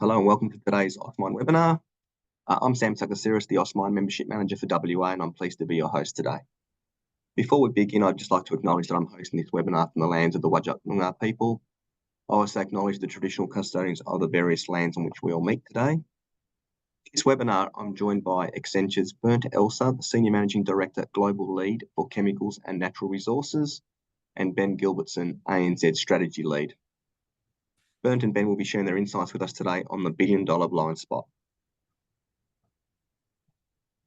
Hello and welcome to today's Offmine webinar. I'm Sam Sakasiris, the Offmine Membership Manager for WA, and I'm pleased to be your host today. Before we begin, I'd just like to acknowledge that I'm hosting this webinar from the lands of the Whadjuk Noongar people. I also acknowledge the traditional custodians of the various lands on which we all meet today. This webinar, I'm joined by Accenture's Bernd Elser, the Senior Managing Director, Global Lead for Chemicals and Natural Resources, and Ben Gilbertson, ANZ Strategy Lead. Bernd and Ben will be sharing their insights with us today on the billion-dollar blind spot.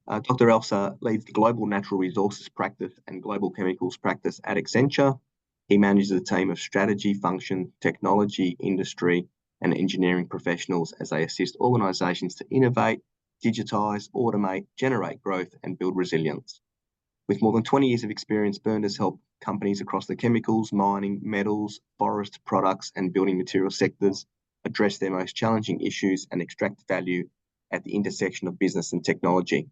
Dr. Elser leads the Global Natural Resources Practice and Global Chemicals Practice at Accenture. He manages a team of strategy, function, technology, industry, and engineering professionals as they assist organisations to innovate, digitise, automate, generate growth, and build resilience. With more than 20 years of experience, Bernd has helped companies across the chemicals, mining, metals, forest products, and building material sectors address their most challenging issues and extract value at the intersection of business and technology.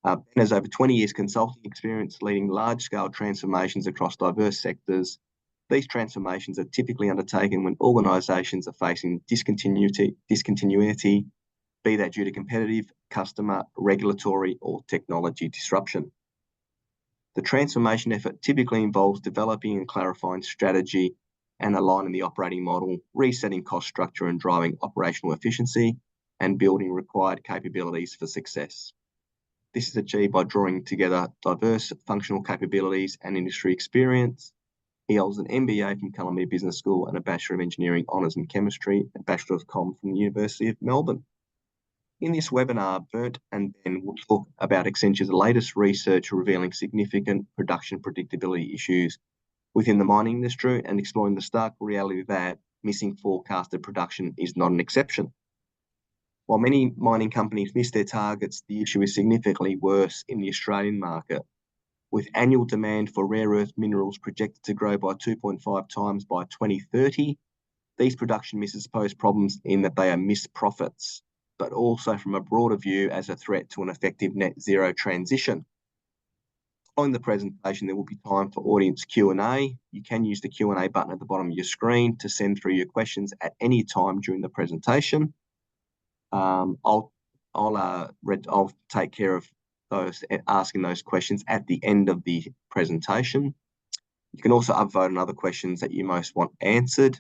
Ben has over 20 years consulting experience leading large-scale transformations across diverse sectors. These transformations are typically undertaken when organisations are facing discontinuity, be that due to competitive, customer, regulatory, or technology disruption. The transformation effort typically involves developing and clarifying strategy and aligning the operating model, resetting cost structure and driving operational efficiency, and building required capabilities for success. This is achieved by drawing together diverse functional capabilities and industry experience. He holds an MBA from Columbia Business School and a Bachelor of Engineering Honours in Chemistry and Bachelor of Com from the University of Melbourne. In this webinar, Bernd and Ben will talk about Accenture's latest research revealing significant production predictability issues within the mining industry and exploring the stark reality that missing forecasted production is not an exception. While many mining companies miss their targets, the issue is significantly worse in the Australian market, with annual demand for rare earth minerals projected to grow by 2.5 times by 2030. These production misses pose problems in that they are missed profits, but also from a broader view as a threat to an effective net zero transition. Following the presentation, there will be time for audience Q&A. You can use the Q&A button at the bottom of your screen to send through your questions at any time during the presentation. I'll take care of those asking those questions at the end of the presentation. You can also upvote on other questions that you most want answered.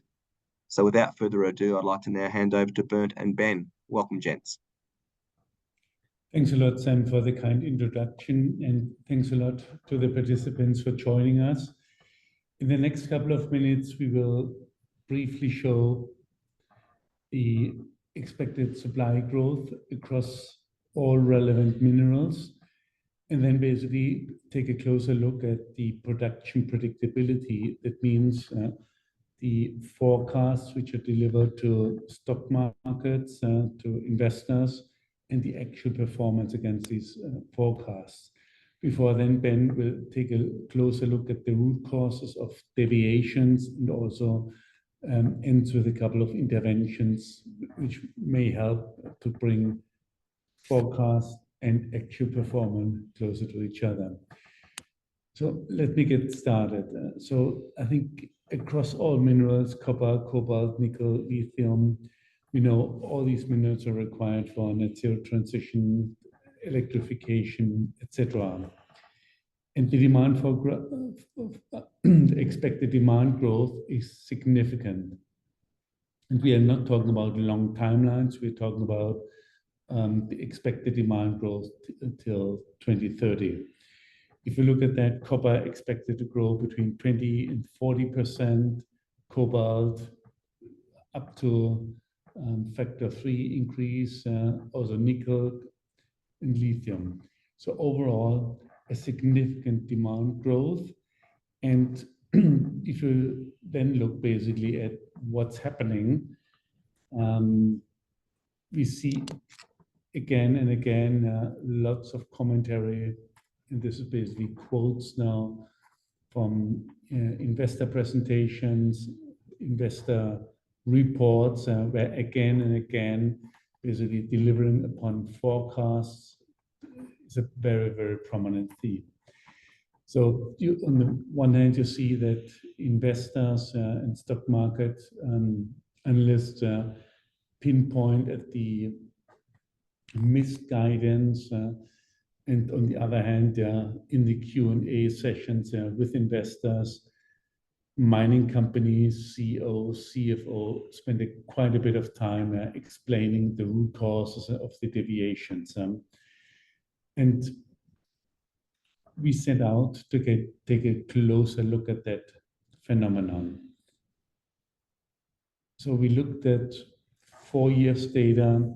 So without further ado, I'd like to now hand over to Bernd and Ben. Welcome, gents. Thanks a lot, Sam, for the kind introduction, and thanks a lot to the participants for joining us. In the next couple of minutes, we will briefly show the expected supply growth across all relevant minerals, and then basically take a closer look at the production predictability. That means the forecasts which are delivered to stock markets, to investors, and the actual performance against these forecasts. Before then, Ben will take a closer look at the root causes of deviations and also ends with a couple of interventions which may help to bring forecast and actual performance closer to each other. So let me get started. So I think across all minerals, copper, cobalt, nickel, lithium, we know all these minerals are required for net zero transition, electrification, etc. And the demand for the expected demand growth is significant. And we are not talking about long timelines. We're talking about the expected demand growth until 2030. If you look at that, copper expected to grow between 20 and 40%, cobalt up to factor 3 increase, also nickel and lithium. So overall, a significant demand growth. And if you then look basically at what's happening, we see again and again lots of commentary, and this is basically quotes now from investor presentations, investor reports, where again and again basically delivering upon forecasts is a very, very prominent theme. So on the one hand, you see that investors and stock market analysts pinpoint at the missed guidance, and on the other hand, in the Q&A sessions with investors, mining companies, CEOs, CFO spend quite a bit of time explaining the root causes of the deviations. And we set out to take a closer look at that phenomenon. So we looked at 4 years data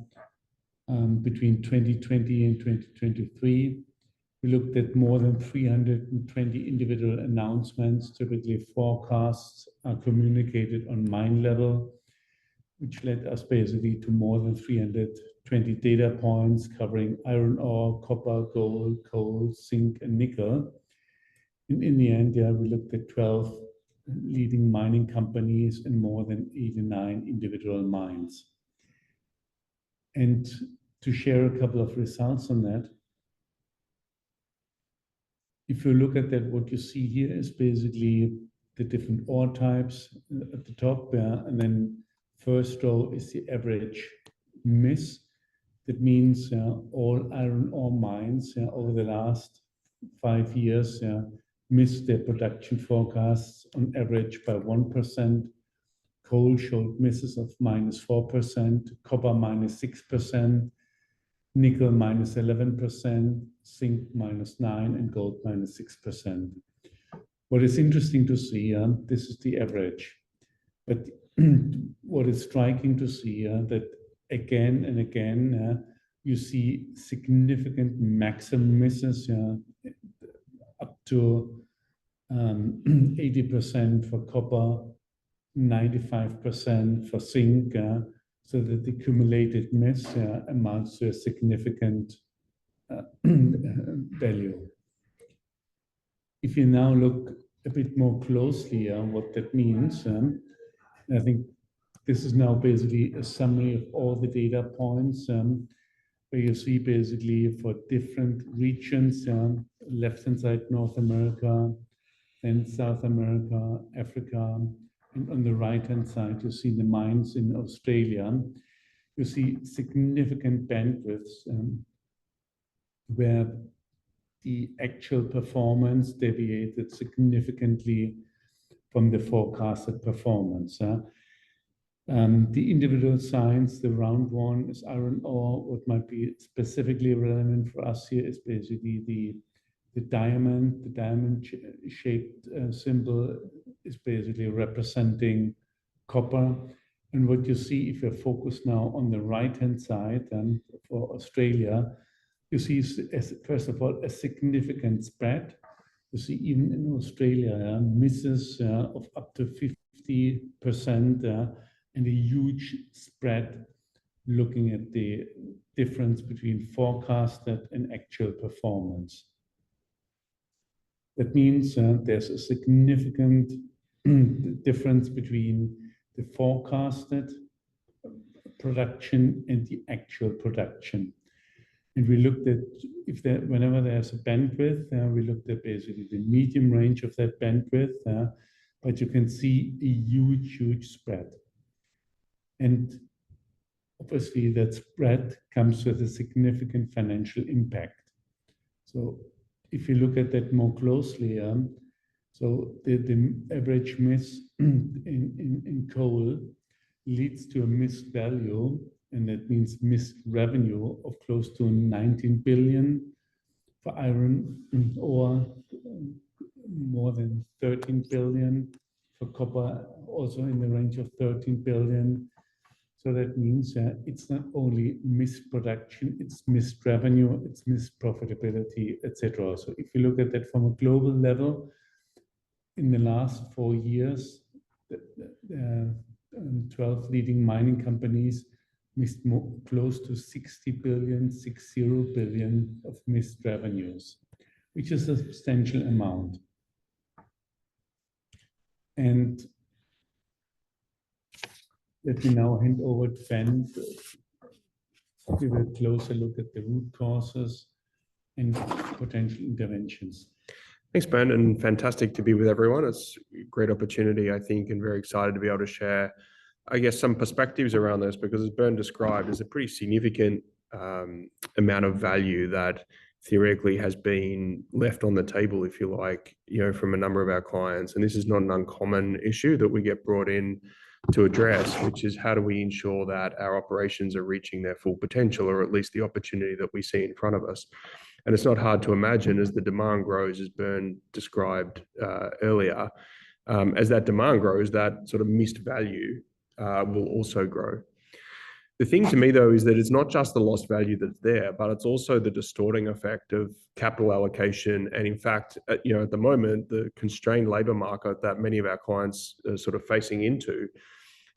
between 2020 and 2023. We looked at more than 320 individual announcements. Typically, forecasts are communicated on mine level, which led us basically to more than 320 data points covering iron ore, copper, gold, coal, zinc, and nickel. And in the end, we looked at 12 leading mining companies and more than 89 individual mines. And to share a couple of results on that, if you look at that, what you see here is basically the different ore types at the top, and then first row is the average miss. That means all iron ore mines over the last 5 years missed their production forecasts on average by 1%. Coal showed misses of -4%, copper -6%, nickel -11%, zinc -9%, and gold -6%. What is interesting to see, this is the average. But what is striking to see that again and again, you see significant maximum misses up to 80% for copper, 95% for zinc, so that the accumulated miss amounts to a significant value. If you now look a bit more closely at what that means, I think this is now basically a summary of all the data points, where you see basically for different regions, left-hand side North America, then South America, Africa, and on the right-hand side, you see the mines in Australia. You see significant bandwidths where the actual performance deviated significantly from the forecasted performance. The individual signs, the round one is iron ore. What might be specifically relevant for us here is basically the diamond-shaped symbol is basically representing copper. And what you see, if you're focused now on the right-hand side, for Australia, you see, first of all, a significant spread. You see, even in Australia, misses of up to 50%, and a huge spread looking at the difference between forecasted and actual performance. That means there's a significant difference between the forecasted production and the actual production. And we looked at whenever there's a bandwidth, we looked at basically the medium range of that bandwidth, but you can see a huge spread. And obviously that spread comes with a significant financial impact. So if you look at that more closely, so the average miss in coal leads to a missed value, and that means missed revenue of close to 19 billion. For iron ore, more than 13 billion. For copper, also in the range of 13 billion. So that means it's not only missed production, it's missed revenue, it's missed profitability, etc. So if you look at that from a global level, in the last 4 years, the 12 leading mining companies missed close to 60 billion of missed revenues, which is a substantial amount. And let me now hand over to Ben to give a closer look at the root causes and potential interventions. Thanks, Bernd, and fantastic to be with everyone. It's a great opportunity, I think, and very excited to be able to share I guess, some perspectives around this, because as Bernd described, there's a pretty significant amount of value that theoretically has been left on the table, if you like, from a number of our clients. And this is not an uncommon issue that we get brought in to address, which is how do we ensure that our operations are reaching their full potential, or at least the opportunity that we see in front of us. And it's not hard to imagine, as the demand grows, as Bernd described earlier, as that demand grows, that sort of missed value will also grow. The thing to me, though, is that it's not just the lost value that's there, but it's also the distorting effect of capital allocation. And in fact, at the moment, the constrained labor market that many of our clients are sort of facing into,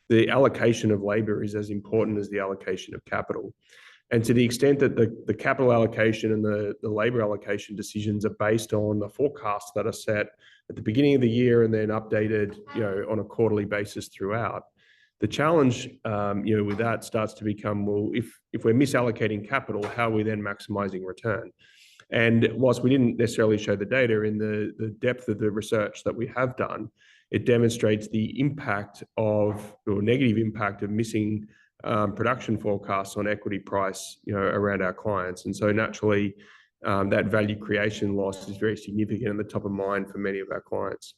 the allocation of labor is as important as the allocation of capital. And to the extent that the capital allocation and the labor allocation decisions are based on the forecasts that are set at the beginning of the year and then updated, on a quarterly basis throughout, the challenge, with that starts to become, well, if we're misallocating capital, how are we then maximizing return? And whilst we didn't necessarily show the data, in the depth of the research that we have done, it demonstrates the impact of, or negative impact of, missing production forecasts on equity price, around our clients. And so naturally, that value creation loss is very significant and the top of mind for many of our clients.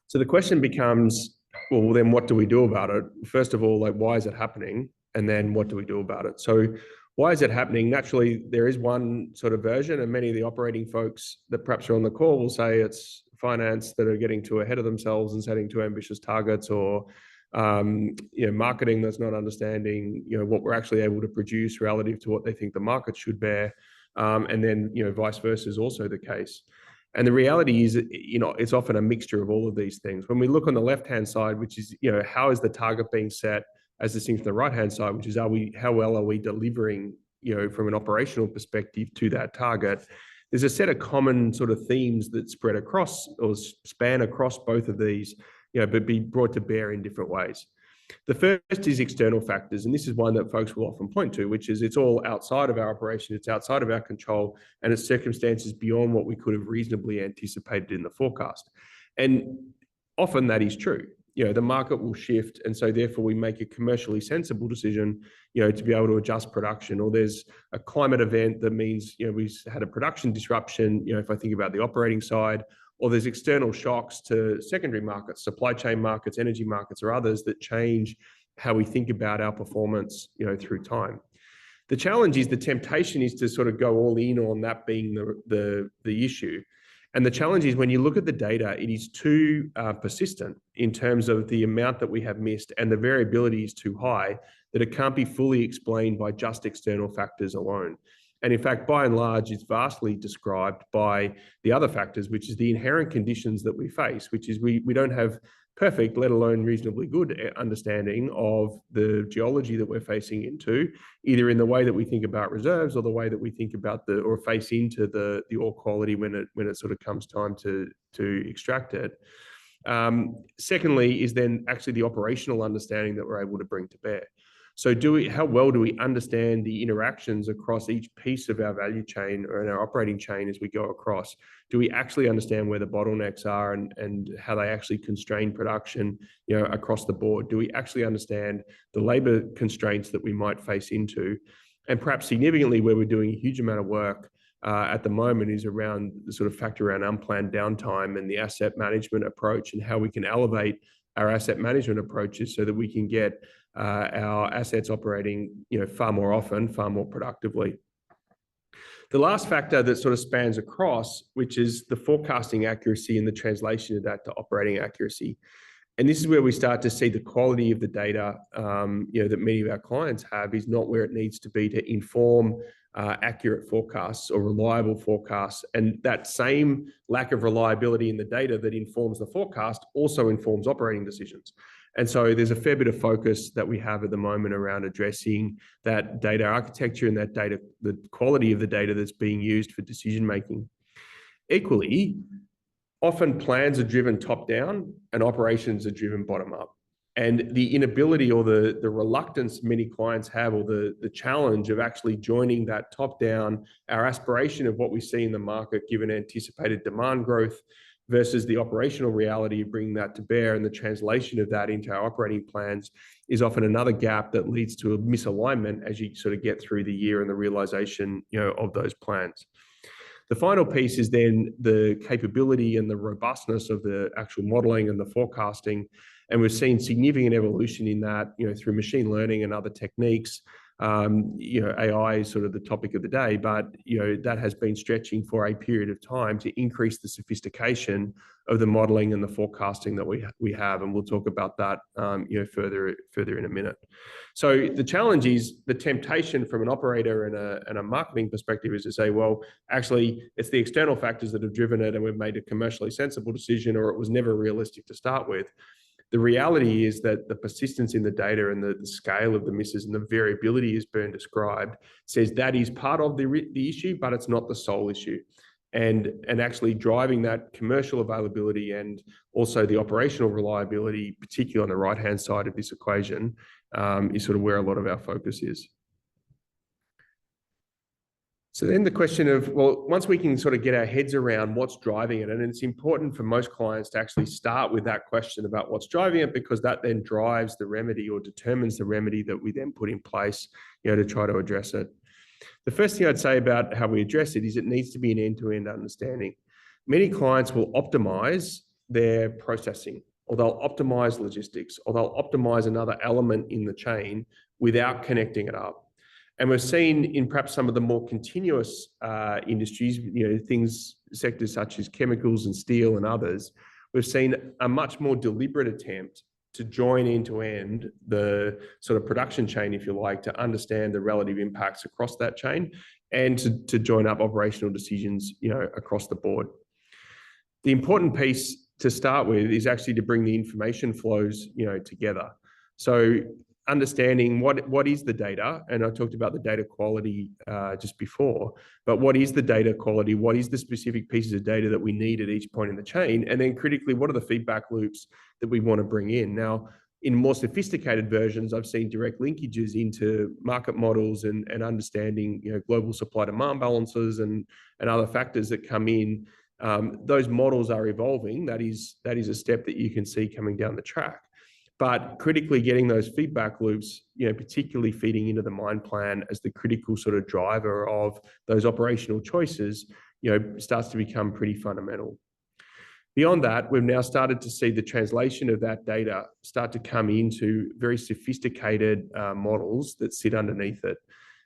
So the question becomes, well, then what do we do about it? First of all, why is it happening? And then what do we do about it? So why is it happening? Naturally, there is one sort of version, and many of the operating folks that perhaps are on the call will say it's finance that are getting too ahead of themselves and setting too ambitious targets, or marketing that's not understanding what we're actually able to produce relative to what they think the market should bear, and then vice versa is also the case. And the reality is, it's often a mixture of all of these things. When we look on the left-hand side, which is, how is the target being set, as distinct from the right-hand side, which is, how well are we delivering, from an operational perspective to that target? There's a set of common sort of themes that spread across or span across both of these, but be brought to bear in different ways. The first is external factors, and this is one that folks will often point to, which is it's all outside of our operation, it's outside of our control, and it's circumstances beyond what we could have reasonably anticipated in the forecast. And often that is true. The market will shift, and so therefore we make a commercially sensible decision, to be able to adjust production. Or there's a climate event that means, we had a production disruption, if I think about the operating side, or there's external shocks to secondary markets, supply chain markets, energy markets, or others that change how we think about our performance, through time. The challenge is, the temptation is to sort of go all in on that being the issue. And the challenge is, when you look at the data, it is too persistent in terms of the amount that we have missed, and the variability is too high that it can't be fully explained by just external factors alone. And in fact, by and large, it's vastly described by the other factors, which is the inherent conditions that we face, which is we don't have perfect, let alone reasonably good understanding of the geology that we're facing into, either in the way that we think about reserves or the way that we think about or face into the ore quality when it sort of comes time to extract it. Secondly is then actually the operational understanding that we're able to bring to bear. So how well do we understand the interactions across each piece of our value chain or in our operating chain as we go across? Do we actually understand where the bottlenecks are and how they actually constrain production, across the board? Do we actually understand the labor constraints that we might face into? And perhaps significantly, where we're doing a huge amount of work at the moment is around the sort of factor around unplanned downtime and the asset management approach, and how we can elevate our asset management approaches so that we can get our assets operating, far more often, far more productively. The last factor that sort of spans across, which is the forecasting accuracy and the translation of that to operating accuracy. And this is where we start to see the quality of the data, that many of our clients have is not where it needs to be to inform accurate forecasts or reliable forecasts. And that same lack of reliability in the data that informs the forecast also informs operating decisions. And so there's a fair bit of focus that we have at the moment around addressing that data architecture and that data, the quality of the data that's being used for decision making. Equally, often plans are driven top down and operations are driven bottom up. And the inability or the reluctance many clients have, or the challenge of actually joining that top down, our aspiration of what we see in the market given anticipated demand growth, versus the operational reality of bringing that to bear, and the translation of that into our operating plans is often another gap that leads to a misalignment as you sort of get through the year and the realization, of those plans. The final piece is then the capability and the robustness of the actual modeling and the forecasting. And we've seen significant evolution in that, through machine learning and other techniques. AI is sort of the topic of the day, but that has been stretching for a period of time to increase the sophistication of the modeling and the forecasting that we have, and we'll talk about that further in a minute. So the challenge is, the temptation from an operator and a marketing perspective is to say, well, actually it's the external factors that have driven it, and we've made a commercially sensible decision, or it was never realistic to start with. The reality is that the persistence in the data and the scale of the misses and the variability, as Bernd described, says that is part of the issue, but it's not the sole issue. And actually driving that commercial availability and also the operational reliability, particularly on the right-hand side of this equation, is sort of where a lot of our focus is. So then the question of, well, once we can sort of get our heads around what's driving it, and it's important for most clients to actually start with that question about what's driving it, because that then drives the remedy or determines the remedy that we then put in place, to try to address it. The first thing I'd say about how we address it is it needs to be an end-to-end understanding. Many clients will optimize their processing, or they'll optimize logistics, or they'll optimize another element in the chain without connecting it up. And we've seen in perhaps some of the more continuous industries, sectors such as chemicals and steel and others, we've seen a much more deliberate attempt to join end-to-end the sort of production chain, if you like, to understand the relative impacts across that chain, and to join up operational decisions, across the board. The important piece to start with is actually to bring the information flows, together. So understanding what is the data, and I talked about the data quality just before, but what is the data quality? What is the specific pieces of data that we need at each point in the chain? And then critically, what are the feedback loops that we want to bring in? Now, in more sophisticated versions, I've seen direct linkages into market models and understanding, global supply demand balances and other factors that come in. Those models are evolving. That is a step that you can see coming down the track. But critically getting those feedback loops, particularly feeding into the mine plan as the critical sort of driver of those operational choices, starts to become pretty fundamental. Beyond that, we've now started to see the translation of that data start to come into very sophisticated models that sit underneath it.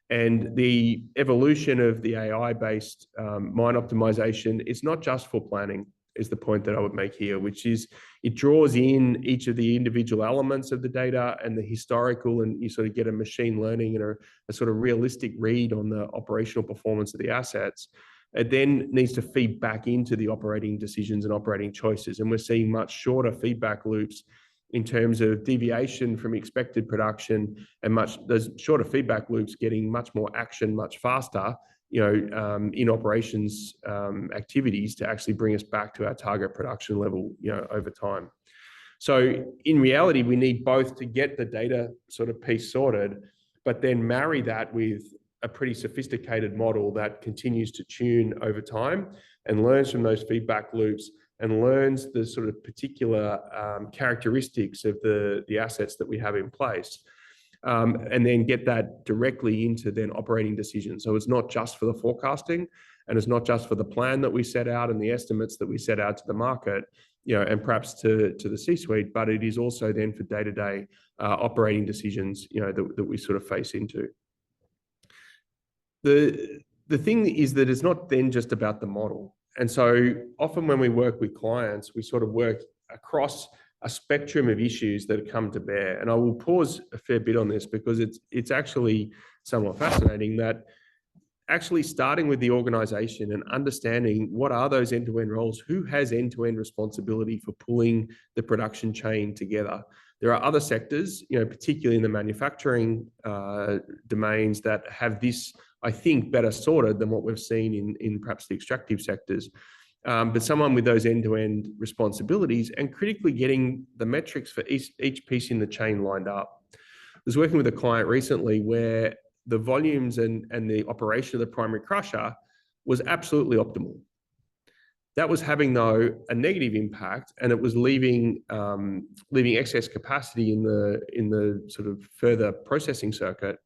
And the evolution of the AI-based mine optimization is not just for planning, is the point that I would make here, which is it draws in each of the individual elements of the data and the historical, and you sort of get a machine learning and a sort of realistic read on the operational performance of the assets. It then needs to feed back into the operating decisions and operating choices. And we're seeing much shorter feedback loops in terms of deviation from expected production, and those shorter feedback loops getting much more action much faster, in operations activities to actually bring us back to our target production level, over time. So in reality, we need both to get the data sort of piece sorted, but then marry that with a pretty sophisticated model that continues to tune over time and learns from those feedback loops and learns the sort of particular characteristics of the assets that we have in place. And then get that directly into then operating decisions. So it's not just for the forecasting, and it's not just for the plan that we set out and the estimates that we set out to the market, and perhaps to the C-suite, but it is also then for day-to-day operating decisions, that we sort of face into. The thing is that it's not then just about the model. And so often when we work with clients, we sort of work across a spectrum of issues that come to bear. And I will pause a fair bit on this because it's actually somewhat fascinating that actually starting with the organization and understanding what are those end-to-end roles, who has end-to-end responsibility for pulling the production chain together. There are other sectors, particularly in the manufacturing domains, that have this, I think, better sorted than what we've seen in perhaps the extractive sectors. But someone with those end-to-end responsibilities and critically getting the metrics for each piece in the chain lined up. I was working with a client recently where the volumes and the operation of the primary crusher was absolutely optimal. That was having, though, a negative impact, and it was leaving excess capacity in the sort of further processing circuit.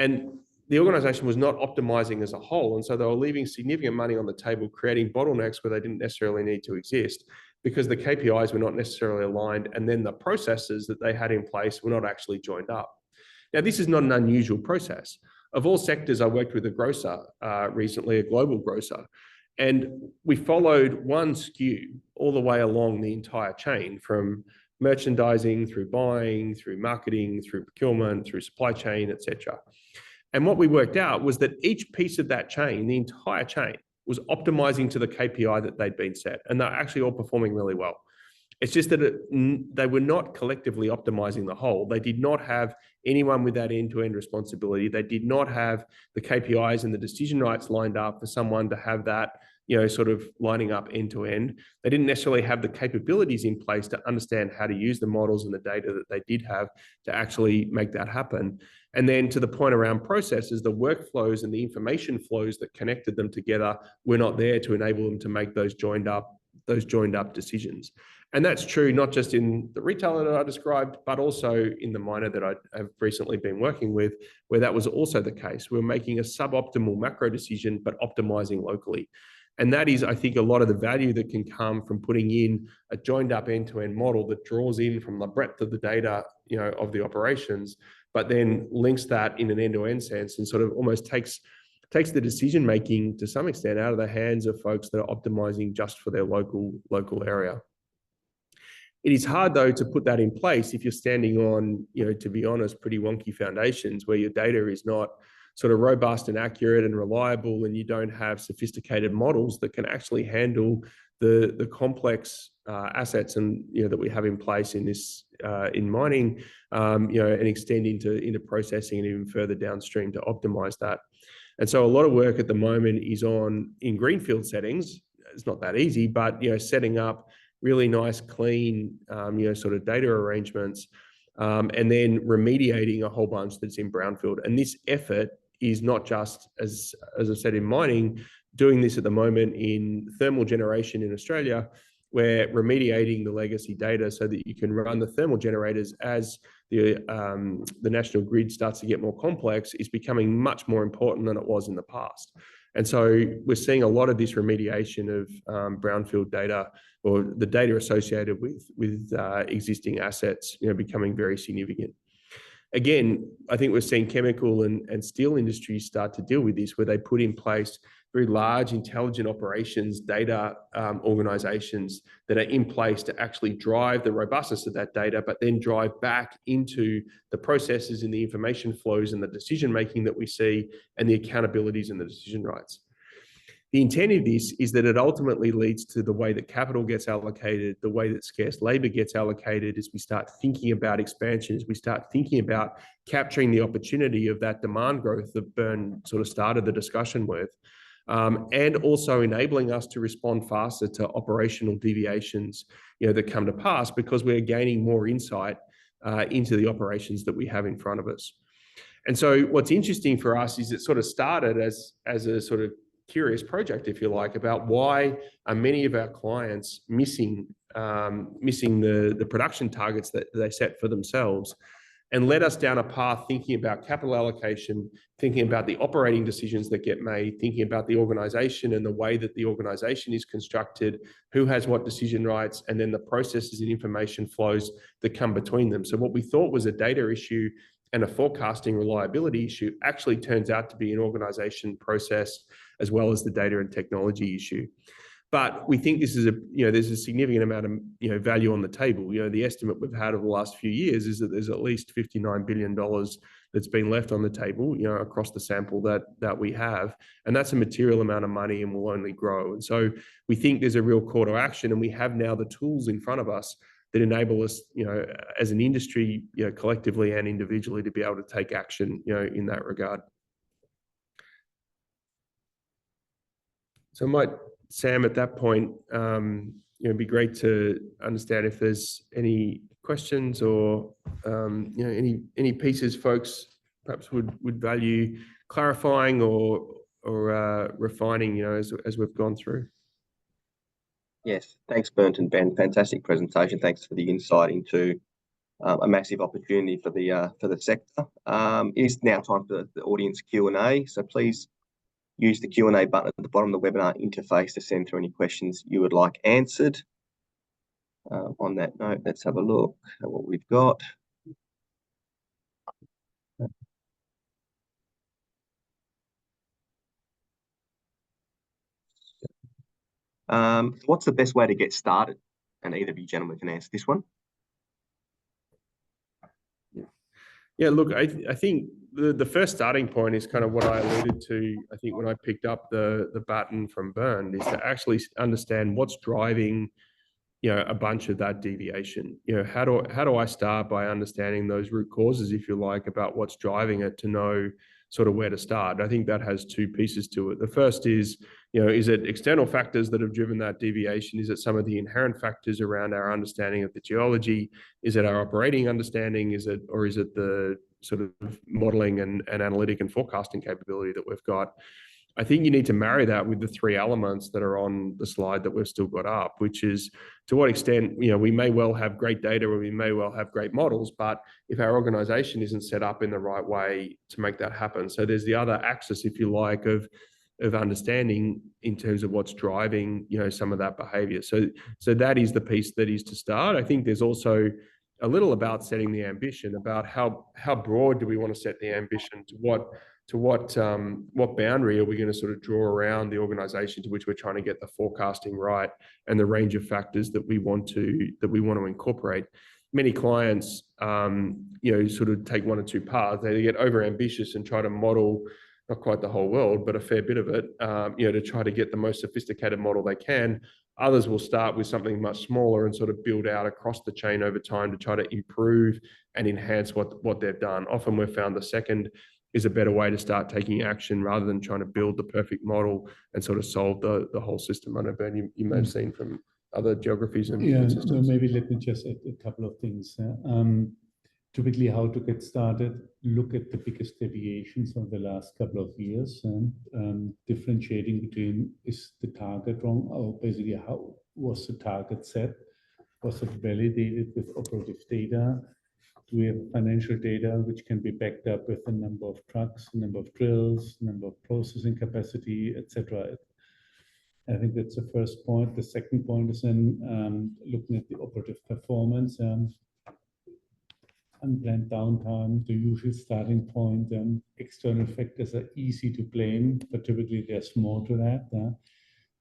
And the organization was not optimizing as a whole. And so they were leaving significant money on the table, creating bottlenecks where they didn't necessarily need to exist because the KPIs were not necessarily aligned. And then the processes that they had in place were not actually joined up. Now, this is not an unusual process. Of all sectors, I worked with a grocer recently, a global grocer, and we followed one SKU all the way along the entire chain, from merchandising through buying, through marketing, through procurement, through supply chain, etc. And what we worked out was that each piece of that chain, the entire chain, was optimizing to the KPI that they'd been set. And they're actually all performing really well. It's just that they were not collectively optimizing the whole. They did not have anyone with that end-to-end responsibility. They did not have the KPIs and the decision rights lined up for someone to have that, sort of lining up end-to-end. They didn't necessarily have the capabilities in place to understand how to use the models and the data that they did have to actually make that happen. And then to the point around processes, the workflows and the information flows that connected them together were not there to enable them to make those joined up decisions. And that's true not just in the retailer that I described, but also in the miner that I have recently been working with, where that was also the case. We're making a suboptimal macro decision, but optimizing locally. And that is, I think, a lot of the value that can come from putting in a joined up end-to-end model that draws in from the breadth of the data, of the operations, but then links that in an end-to-end sense and sort of almost takes the decision-making to some extent out of the hands of folks that are optimizing just for their local area. It is hard, though, to put that in place if you're standing on, to be honest, pretty wonky foundations where your data is not sort of robust and accurate and reliable, and you don't have sophisticated models that can actually handle the complex assets and that we have in place in this in mining, and extend into processing and even further downstream to optimize that. And so a lot of work at the moment is in greenfield settings. It's not that easy, but setting up really nice, clean, sort of data arrangements, and then remediating a whole bunch that's in brownfield. And this effort is not just, as I said, in mining, doing this at the moment in thermal generation in Australia, where remediating the legacy data so that you can run the thermal generators as the national grid starts to get more complex is becoming much more important than it was in the past. And so we're seeing a lot of this remediation of brownfield data, or the data associated with existing assets, becoming very significant. Again, I think we're seeing chemical and steel industries start to deal with this, where they put in place very large intelligent operations data organizations that are in place to actually drive the robustness of that data, but then drive back into the processes and the information flows and the decision making that we see and the accountabilities and the decision rights. The intent of this is that it ultimately leads to the way that capital gets allocated, the way that scarce labor gets allocated, as we start thinking about expansion, as we start thinking about capturing the opportunity of that demand growth that Bernd sort of started the discussion with, and also enabling us to respond faster to operational deviations, that come to pass because we're gaining more insight into the operations that we have in front of us. And so what's interesting for us is it sort of started as a sort of curious project, if you like, about why are many of our clients missing the production targets that they set for themselves, and led us down a path thinking about capital allocation, thinking about the operating decisions that get made, thinking about the organization and the way that the organization is constructed, who has what decision rights, and then the processes and information flows that come between them. So what we thought was a data issue and a forecasting reliability issue actually turns out to be an organization process as well as the data and technology issue. But we think this is there's a significant amount of value on the table. The estimate we've had over the last few years is that there's at least $59 billion that's been left on the table, across the sample that we have, and that's a material amount of money and will only grow. And so we think there's a real call to action, and we have now the tools in front of us that enable us, as an industry, collectively and individually, to be able to take action, in that regard. So Sam, at that point, it'd be great to understand if there's any questions or any pieces folks perhaps would value clarifying or refining, as we've gone through. Yes, thanks, Bernd and Ben. Fantastic presentation. Thanks for the insight into a massive opportunity for the sector. It is now time for the audience Q&A. So please use the Q&A button at the bottom of the webinar interface to send through any questions you would like answered. On that note, let's have a look at what we've got. What's the best way to get started? And either of you gentlemen can answer this one. Yeah, look, I think the first starting point is kind of what I alluded to, I think, when I picked up the baton from Bernd, is to actually understand what's driving, a bunch of that deviation. How do I start by understanding those root causes, if you like, about what's driving it, to know sort of where to start? I think that has two pieces to it. The first is, is it external factors that have driven that deviation? Is it some of the inherent factors around our understanding of the geology? Is it our operating understanding? Is it the sort of modeling and analytic and forecasting capability that we've got? I think you need to marry that with the three elements that are on the slide that we've still got up, which is, to what extent, we may well have great data or we may well have great models, but if our organization isn't set up in the right way to make that happen. So there's the other axis, if you like, of understanding in terms of what's driving, some of that behavior. So that is the piece that is to start. I think there's also a little about setting the ambition, about how broad do we want to set the ambition, to what boundary are we going to sort of draw around the organization to which we're trying to get the forecasting right, and the range of factors that we want to incorporate. Many clients, sort of take one or two paths. They get over ambitious and try to model not quite the whole world, but a fair bit of it, to try to get the most sophisticated model they can. Others will start with something much smaller and sort of build out across the chain over time to try to improve and enhance what they've done. Often we've found the second is a better way to start taking action, rather than trying to build the perfect model and sort of solve the whole system. I know, Bernd, you may have seen from other geographies and systems. So maybe let me just add a couple of things. Typically, how to get started: look at the biggest deviations of the last couple of years, and differentiating between, is the target wrong, or basically how was the target set? Was it validated with operative data? Do we have financial data which can be backed up with the number of trucks, number of drills, number of processing capacity, etc.? I think that's the first point. The second point is then looking at the operative performance, unplanned downtime, the usual starting point. External factors are easy to blame, but typically there's more to that.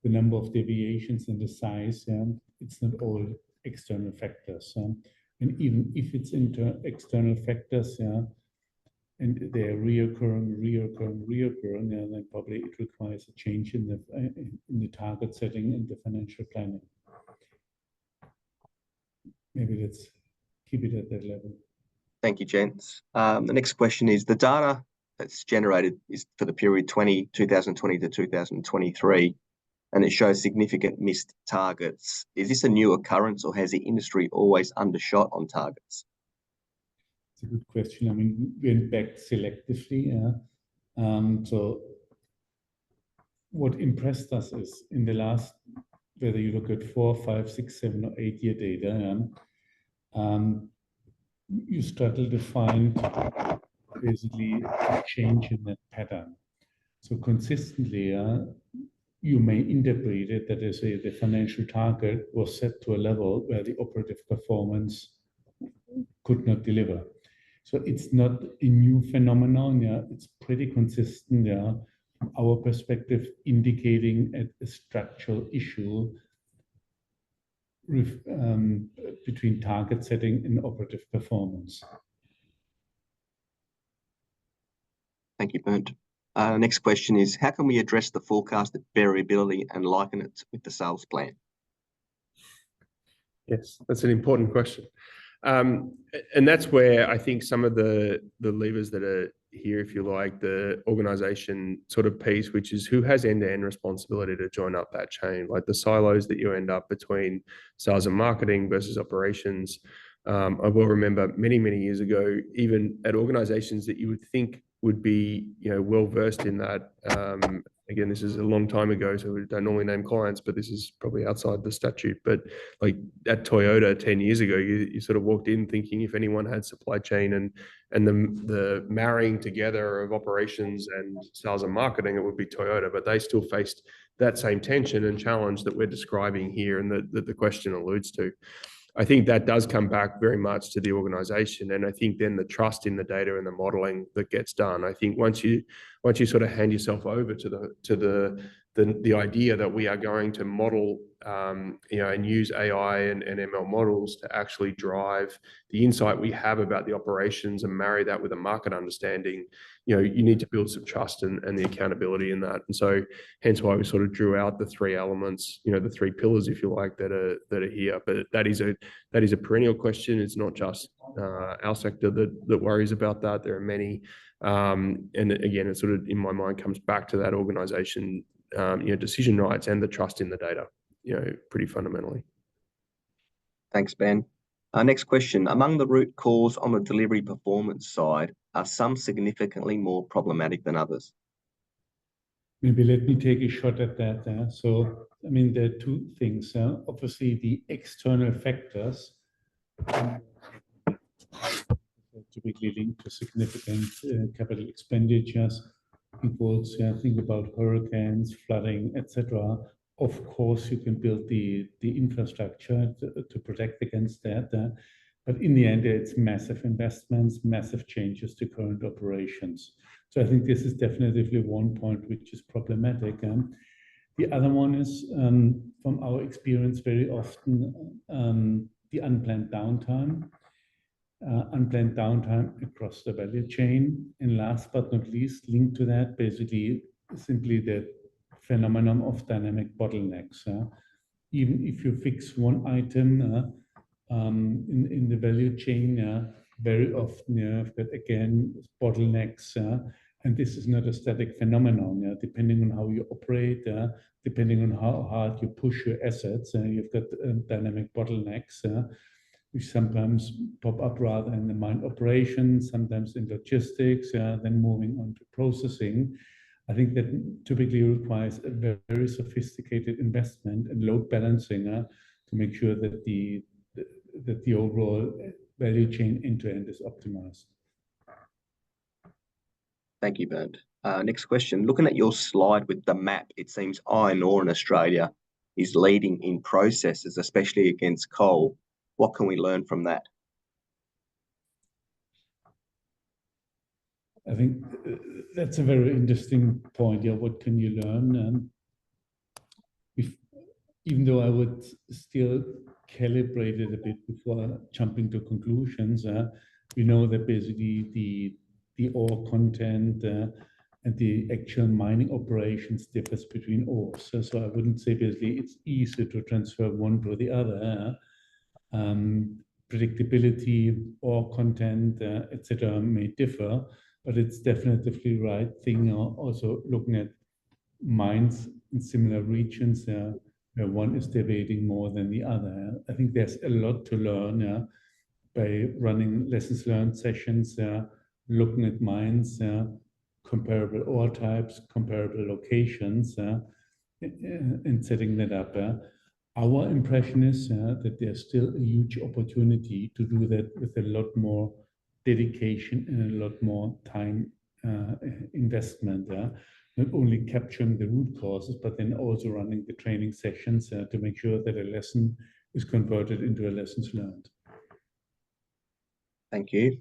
The number of deviations and the size, it's not all external factors. And even if it's external factors, and they're reoccurring, then probably it requires a change in the target setting and the financial planning. Maybe let's keep it at that level. Thank you, gents. The next question is, the data that's generated is for the period 2020 to 2023, and it shows significant missed targets. Is this a new occurrence, or has the industry always undershot on targets? It's a good question. I mean, we went back selectively. So what impressed us is, in the last, whether you look at 4, 5, 6, 7, or 8 year data, you struggle to find basically a change in that pattern. So consistently, you may interpret it that as the financial target was set to a level where the operative performance could not deliver. So it's not a new phenomenon. It's pretty consistent. From our perspective, indicating a structural issue between target setting and operative performance. Thank you, Bernd. Next question is, how can we address the forecasted variability and liken it with the sales plan? Yes, that's an important question. And that's where I think some of the levers that are here, if you like, the organization sort of piece, which is who has end-to-end responsibility to join up that chain, like the silos that you end up between sales and marketing versus operations. I will remember many, many years ago, even at organizations that you would think would be, well versed in that again, this is a long time ago, so we don't normally name clients, but this is probably outside the statute. But like at Toyota 10 years ago, you sort of walked in thinking if anyone had supply chain and the marrying together of operations and sales and marketing, it would be Toyota. But they still faced that same tension and challenge that we're describing here and that the question alludes to. I think that does come back very much to the organization. And I think then the trust in the data and the modeling that gets done. I think once you sort of hand yourself over to the idea that we are going to model, and use AI and ML models to actually drive the insight we have about the operations and marry that with a market understanding, you need to build some trust and the accountability in that. And so hence why we sort of drew out the three elements, the three pillars, if you like, that are here. But that is a perennial question. It's not just our sector that worries about that. There are many. And again, it sort of, in my mind, comes back to that organization, decision rights and the trust in the data, pretty fundamentally. Thanks, Ben. Next question. Among the root cause on the delivery performance side, are some significantly more problematic than others? Maybe let me take a shot at that. So, I mean, there are two things. Obviously, the external factors typically linked to significant capital expenditures. Think about hurricanes, flooding, etc. Of course, you can build the infrastructure to protect against that. But in the end, it's massive investments, massive changes to current operations. So I think this is definitely one point which is problematic. The other one is, from our experience, very often the unplanned downtime. Unplanned downtime across the value chain. And last but not least, linked to that, basically simply the phenomenon of dynamic bottlenecks. Even if you fix one item in the value chain, very often you've got, again, bottlenecks. And this is not a static phenomenon. Depending on how you operate, depending on how hard you push your assets, you've got dynamic bottlenecks. Which sometimes pop up rather in the mine operations, sometimes in logistics, then moving on to processing. I think that typically requires a very, very sophisticated investment and load balancing to make sure that the overall value chain end-to-end is optimized. Thank you, Bernd. Next question. Looking at your slide with the map, it seems iron ore in Australia is leading in processes, especially against coal. What can we learn from that? I think that's a very interesting point. What can you learn? Even though I would still calibrate it a bit before jumping to conclusions, we know that basically the ore content and the actual mining operations differs between ores. So I wouldn't say basically it's easy to transfer one to the other. Predictability, ore content, etc. may differ, but it's definitely the right thing. Also looking at mines in similar regions where one is deviating more than the other. I think there's a lot to learn by running lessons learned sessions, looking at mines, comparable ore types, comparable locations, and setting that up. Our impression is that there's still a huge opportunity to do that with a lot more dedication and a lot more time investment. Not only capturing the root causes, but then also running the training sessions to make sure that a lesson is converted into a lessons learned. Thank you.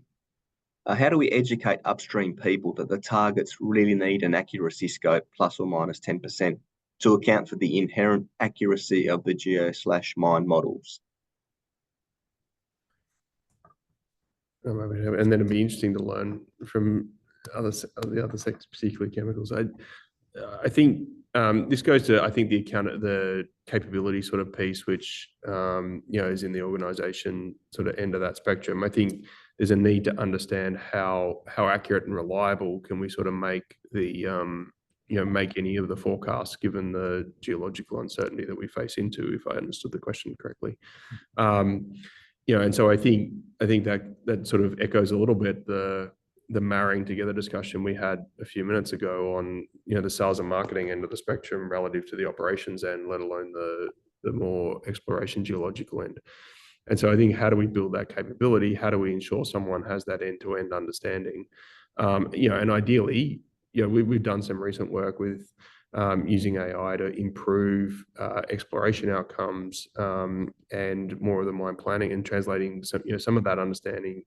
How do we educate upstream people that the targets really need an accuracy scope plus or minus 10%? To account for the inherent accuracy of the geo/mine models? And then it'd be interesting to learn from the other sectors, particularly chemicals. I think this goes to the capability sort of piece, which is in the organisation sort of end of that spectrum. I think there's a need to understand how accurate and reliable can we sort of make make any of the forecasts given the geological uncertainty that we face into, if I understood the question correctly. And so I think that sort of echoes a little bit the the marrying together discussion we had a few minutes ago on, the sales and marketing end of the spectrum relative to the operations end, let alone the more exploration geological end. And so I think, how do we build that capability? How do we ensure someone has that end-to-end understanding? And ideally, we've done some recent work with using AI to improve exploration outcomes and more of the mine planning, and translating some of that understanding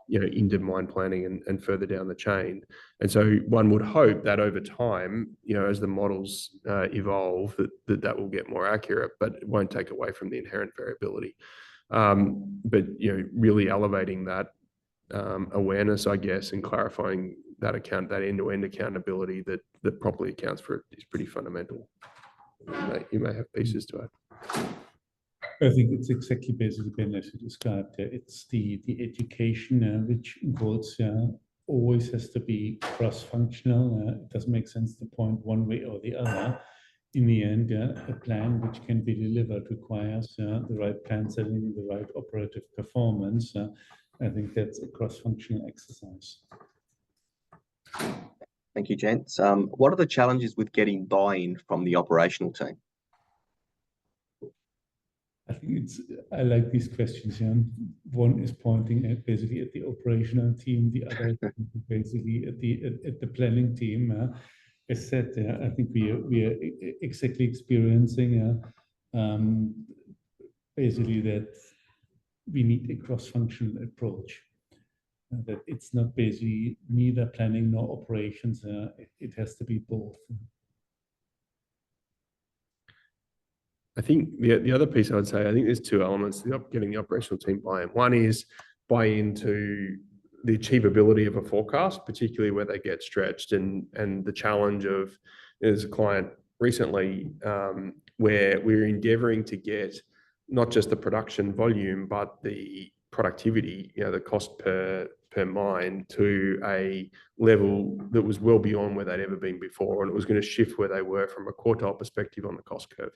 into mine planning and further down the chain. And so one would hope that over time, as the models evolve, that will get more accurate, but it won't take away from the inherent variability. But really elevating that awareness, I guess, and clarifying that end-to-end accountability that properly accounts for it is pretty fundamental. You may have pieces to add. I think it's exactly basically Ben as you described. It's the education which involves always has to be cross-functional. It doesn't make sense to point one way or the other. In the end, a plan which can be delivered requires the right plan setting, the right operative performance. I think that's a cross-functional exercise. Thank you, gents. What are the challenges with getting buy-in from the operational team? I think I like these questions. One is pointing at basically at the operational team, the other basically at the planning team. As said, I think we are exactly experiencing basically that we need a cross-functional approach. That it's not basically neither planning nor operations. It has to be both. I think the other piece I would say, I think there's two elements to getting the operational team buy-in. One is buy-in to the achievability of a forecast, particularly where they get stretched, and the challenge of, there's a client recently where we're endeavoring to get not just the production volume, but the productivity, the cost per mine, to a level that was well beyond where they'd ever been before, and it was going to shift where they were from a quartile perspective on the cost curve.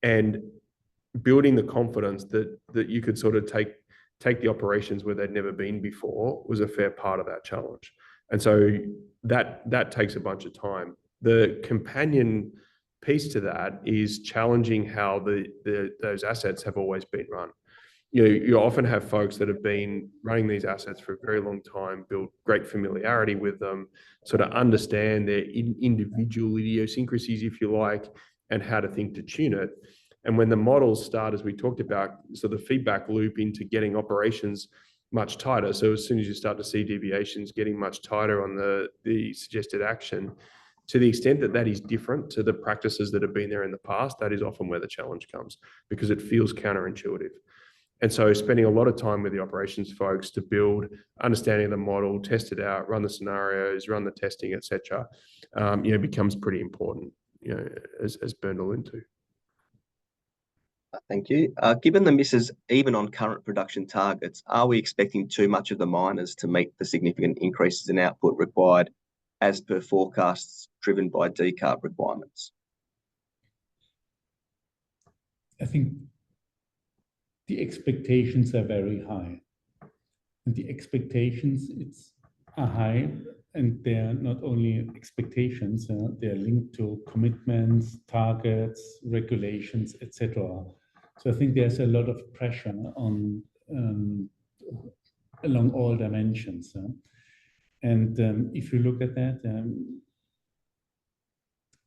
And building the confidence that you could sort of take the operations where they'd never been before was a fair part of that challenge. And so that takes a bunch of time. The companion piece to that is challenging how those assets have always been run. You often have folks that have been running these assets for a very long time, built great familiarity with them, sort of understand their individual idiosyncrasies, if you like, and how to think to tune it. And when the models start, as we talked about, so the feedback loop into getting operations much tighter. So as soon as you start to see deviations getting much tighter on the suggested action, to the extent that that is different to the practices that have been there in the past, that is often where the challenge comes, because it feels counterintuitive. And so spending a lot of time with the operations folks to build understanding of the model, test it out, run the scenarios, run the testing, etc., becomes pretty important, as Bernd alluded to. Thank you. Given the misses even on current production targets, are we expecting too much of the miners to meet the significant increases in output required as per forecasts driven by decarb requirements? I think the expectations are very high. And the expectations are high, and they're not only expectations, they're linked to commitments, targets, regulations, etc. So I think there's a lot of pressure on along all dimensions. And if you look at that,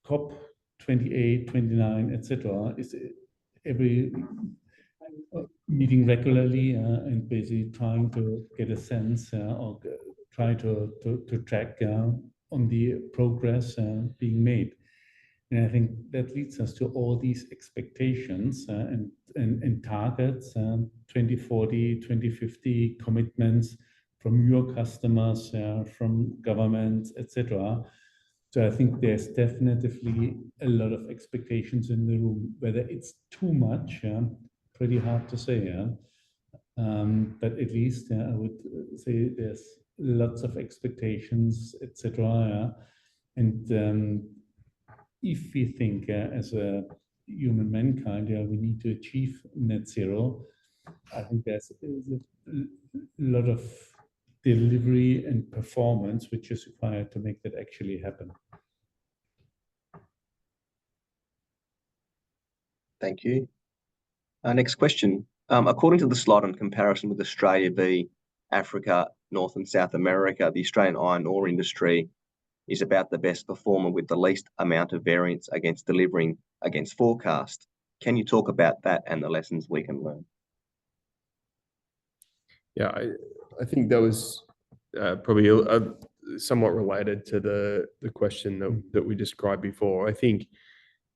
COP 28, 29, etc., is every meeting regularly and basically trying to get a sense or try to track on the progress being made. And I think that leads us to all these expectations and targets, 2040, 2050 commitments from your customers, from governments, etc. So I think there's definitely a lot of expectations in the room. Whether it's too much, pretty hard to say. But at least I would say there's lots of expectations, etc. And if we think as a human mankind, we need to achieve net zero, I think there's a lot of delivery and performance which is required to make that actually happen. Thank you. Next question. According to the slide on comparison with Australia v. Africa, North and South America, the Australian iron ore industry is about the best performer with the least amount of variance against delivering against forecast. Can you talk about that and the lessons we can learn? Yeah, I think that was probably somewhat related to the question that we described before. I think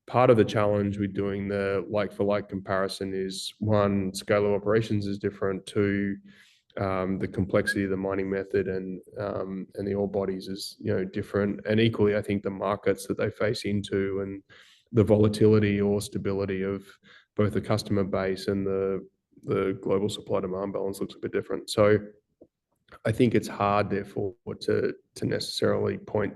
part of the challenge with doing the like-for-like comparison is, one, scale of operations is different. Two, the complexity of the mining method and the ore bodies is different. And equally, I think the markets that they face into and the volatility or stability of both the customer base and the global supply-demand balance looks a bit different. So I think it's hard, therefore, to necessarily point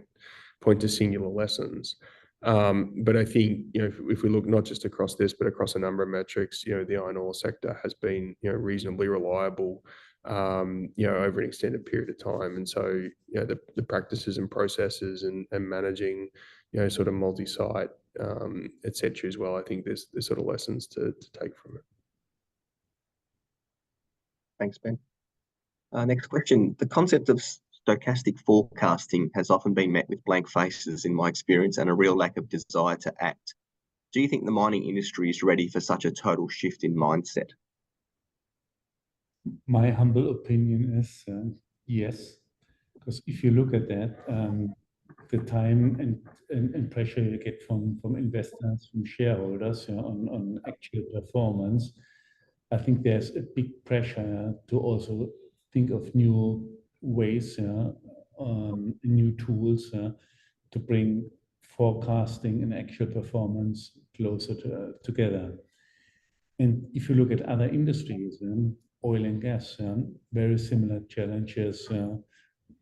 to singular lessons. But I think if we look not just across this, but across a number of metrics, the iron ore sector has been reasonably reliable over an extended period of time. And so the practices and processes and managing sort of multi-site, etc. as well. I think there's sort of lessons to take from it. Thanks, Ben. Next question. The concept of stochastic forecasting has often been met with blank faces in my experience and a real lack of desire to act. Do you think the mining industry is ready for such a total shift in mindset? My humble opinion is yes, because if you look at that, the time and pressure you get from investors, from shareholders on actual performance, I think there's a big pressure to also think of new ways, new tools to bring forecasting and actual performance closer together. And if you look at other industries, oil and gas, very similar challenges,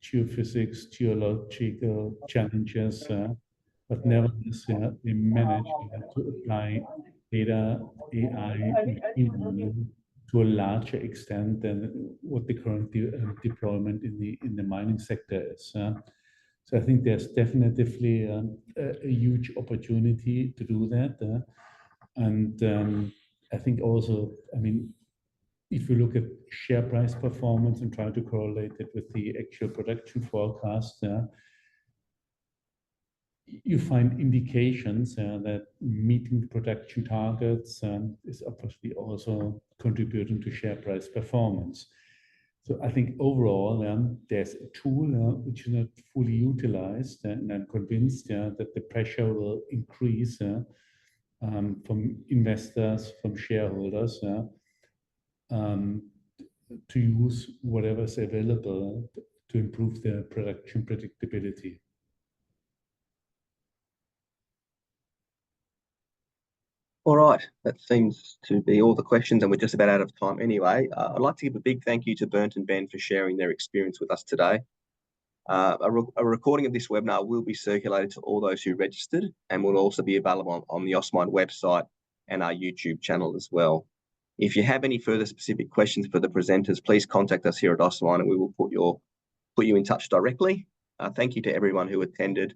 geophysics, geological challenges, but nevertheless, they manage to apply data, AI, machine learning to a larger extent than what the current deployment in the mining sector is. So I think there's definitely a huge opportunity to do that. And I think also, I mean, if you look at share price performance and try to correlate it with the actual production forecast, you find indications that meeting the production targets is obviously also contributing to share price performance. So I think overall, there's a tool which is not fully utilized, and I'm convinced that the pressure will increase from investors, from shareholders, to use whatever's available to improve their production predictability. All right, that seems to be all the questions, and we're just about out of time anyway. I'd like to give a big thank you to Bernd and Ben for sharing their experience with us today. A recording of this webinar will be circulated to all those who registered and will also be available on the Osmind website and our YouTube channel as well. If you have any further specific questions for the presenters, please contact us here at Osmind and we will put you in touch directly. Thank you to everyone who attended,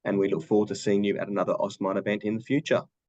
and we look forward to seeing you at another Osmind event in the future.